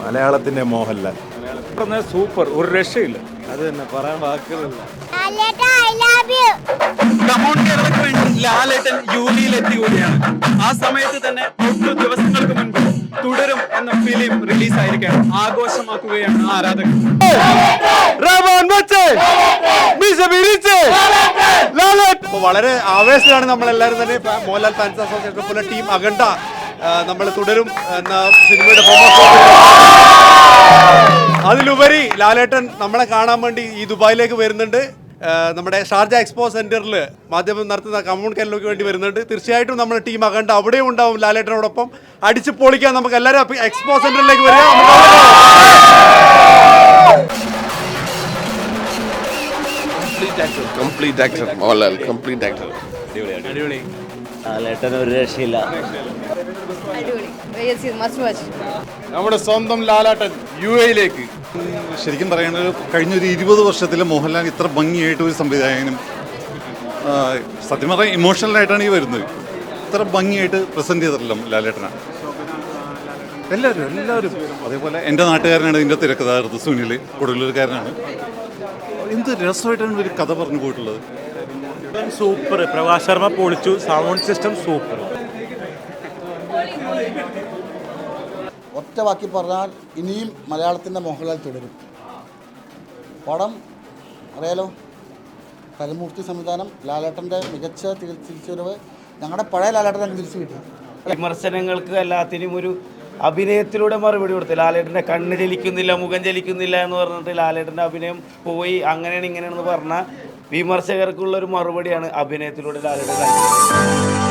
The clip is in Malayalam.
മലയാളത്തിന്റെ മോഹൻലാൽ സൂപ്പർ, ഒരു രക്ഷയില്ല. അത് തന്നെ പറയാൻ വാക്കുകളില്ല. ലാലേട്ടൻ യുവിയിലെത്തിയാണ്. ആ സമയത്ത് തന്നെ 8 ദിവസങ്ങൾക്ക് മുൻപ് തുടരും എന്ന ഫിലിം റിലീസായിരിക്കുകയാണ്. ആഘോഷമാക്കുകയാണ് ആരാധകർ. വളരെ ആവേശമാണ് നമ്മളെല്ലാവരും തന്നെ. മോഹൻലാൽ ഫാൻസ് അസോസിയേഷൻ പോലെ ടീം അഖണ്ഡ നമ്മൾ തുടരും എന്ന സിനിമയുടെ പ്രൊമോഷൻ. അതിലുപരി ലാലേട്ടൻ നമ്മളെ കാണാൻ വേണ്ടി ഈ ദുബായിലേക്ക് വരുന്നുണ്ട്. നമ്മുടെ ഷാർജ എക്സ്പോ സെന്ററിൽ മാധ്യമം നടത്തുന്ന കമ്മ്യൂൺ കെല്ലോക്ക് വേണ്ടി വരുന്നുണ്ട്. തീർച്ചയായിട്ടും നമ്മുടെ ടീം അഖണ്ഡ അവിടെയും ഉണ്ടാവും ലാലേട്ടനോടൊപ്പം. അടിച്ച് പൊളിക്കാൻ നമുക്ക് എല്ലാവരും എക്സ്പോ സെന്ററിലേക്ക് വരിക. Complete actor Mohanlal, complete actor. അടിപൊളി. ലാലേട്ടൻ ഒരു രക്ഷയില്ല. നമ്മുടെ സ്വന്തം ലാലേട്ടൻ UAE-യിലേക്ക്. ശരിക്കും പറയുന്നത് കഴിഞ്ഞൊരു 20 വർഷത്തിൽ മോഹൻലാൽ ഇത്ര ഭംഗിയായിട്ട് ഒരു സംവിധായകനും സത്യം പറഞ്ഞാൽ ഇമോഷണലായിട്ടാണ് ഈ വരുന്നത്. ഇത്ര ഭംഗിയായിട്ട് പ്രസൻറ്റ് ചെയ്തിട്ടില്ല ലാലേട്ടനാണ്. എല്ലാവരും അതേപോലെ എൻ്റെ നാട്ടുകാരനാണ് ഇതിൻ്റെ തിരക്കഥാകൃത്ത് സുനിൽ, കൊടുങ്ങല്ലൂർക്കാരനാണ്. എന്ത് രസമായിട്ടാണ് ഒരു കഥ പറഞ്ഞു പോയിട്ടുള്ളത്. സൂപ്പർ. പ്രകാശ് ശർമ്മ പൊളിച്ചു. Sound system super. ഒറ്റ വാക്കി പറഞ്ഞാൽ ഇനിയും മലയാളത്തിൻ്റെ മോഹൻലാൽ തുടരും. പടം അറിയാലോ, കരുമൂർത്തി സംവിധാനം, ലാലേട്ടൻ്റെ മികച്ച തിരിച്ചുവരവ്. ഞങ്ങളുടെ പഴയ ലാലേട്ടൻ ഞങ്ങൾ തിരിച്ചു കിട്ടി. വിമർശനങ്ങൾക്ക് എല്ലാത്തിനും ഒരു അഭിനയത്തിലൂടെ മറുപടി കൊടുത്തു. ലാലേട്ടൻ്റെ കണ്ണ് ചലിക്കുന്നില്ല, മുഖം ചലിക്കുന്നില്ല എന്ന് പറഞ്ഞിട്ട് ലാലേട്ടൻ്റെ അഭിനയം പോയി, അങ്ങനെയാണ് ഇങ്ങനെയാണെന്ന് പറഞ്ഞാൽ വിമർശകർക്കുള്ളൊരു മറുപടിയാണ് അഭിനയത്തിലൂടെ ലാലേട്ടൻ.